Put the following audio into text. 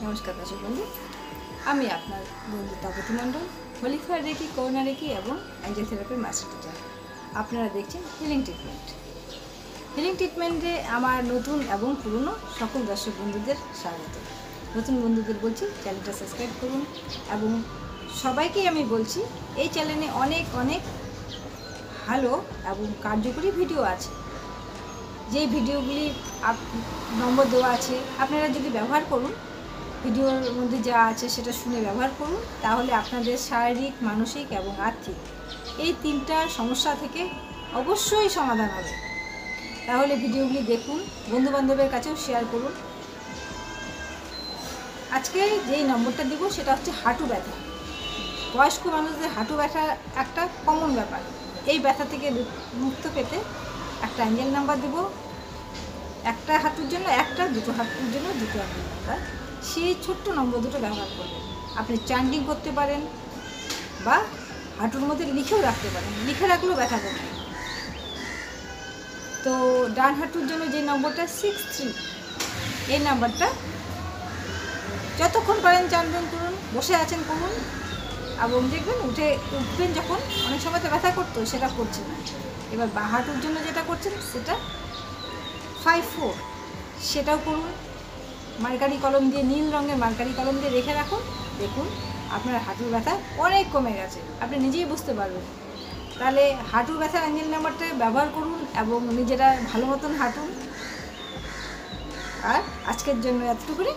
নমস্কার দর্শক বন্ধু, আমি আপনার বন্ধু তাপতি মণ্ডল, হোলিফায়ার রেকি, করোনা রেকি এবং অ্যাঞ্জেল থেরাপির মাস্টার টিচার। আপনারা দেখছেন হিলিং ট্রিটমেন্ট। হিলিং ট্রিটমেন্টে আমার নতুন এবং পুরনো সকল দর্শক বন্ধুদের স্বাগত। নতুন বন্ধুদের বলছি চ্যানেলটা সাবস্ক্রাইব করুন এবং সবাইকেই আমি বলছি এই চ্যানেলে অনেক অনেক ভালো এবং কার্যকরী ভিডিও আছে। যেই ভিডিওগুলি নম্বর দেওয়া আছে, আপনারা যদি ব্যবহার করুন, ভিডিওর মধ্যে যা আছে সেটা শুনে ব্যবহার করুন, তাহলে আপনাদের শারীরিক, মানসিক এবং আর্থিক এই তিনটা সমস্যা থেকে অবশ্যই সমাধান হবে। তাহলে ভিডিওগুলি দেখুন, বন্ধুবান্ধবের কাছেও শেয়ার করুন। আজকে যেই নম্বরটা দিব সেটা হচ্ছে হাঁটু ব্যথা। বয়স্ক মানুষদের হাঁটু ব্যথা একটা কমন ব্যাপার। এই ব্যথা থেকে মুক্ত পেতে একটা অ্যাঞ্জেল নাম্বার দেব, একটা হাঁটুর জন্য একটা, দুটো হাঁটুর জন্য দুটো অ্যাঞ্জেল নাম্বার। সেই ছোট্ট নম্বর দুটো ব্যবহার করবেন। আপনি চ্যান্টিং করতে পারেন বা হাঁটুর মধ্যে লিখেও রাখতে পারেন, লিখে রাখলেও ব্যথা করবে। তো ডান হাঁটুর জন্য যে নম্বরটা 63, এই নাম্বারটা যতক্ষণ পারেন চ্যান্টিং করুন, বসে আছেন করুন, এবং দেখবেন উঠবেন যখন অনেক সময় তো ব্যথা করতো, সেটা করছে না। এবার বাঁ হাঁটুর জন্য যেটা করছেন সেটা 54, সেটাও করুন। মার্কারি কলম দিয়ে, নীল রঙের মার্কারি কলম দিয়ে রেখে রাখুন, দেখুন আপনার হাঁটুর ব্যথা অনেক কমে গেছে, আপনি নিজেই বুঝতে পারবেন। তাহলে হাঁটুর ব্যথার অ্যাঞ্জেল নাম্বারটা ব্যবহার করুন এবং নিজেরা ভালো মতন হাঁটুন। আর আজকের জন্য এতটুকুই।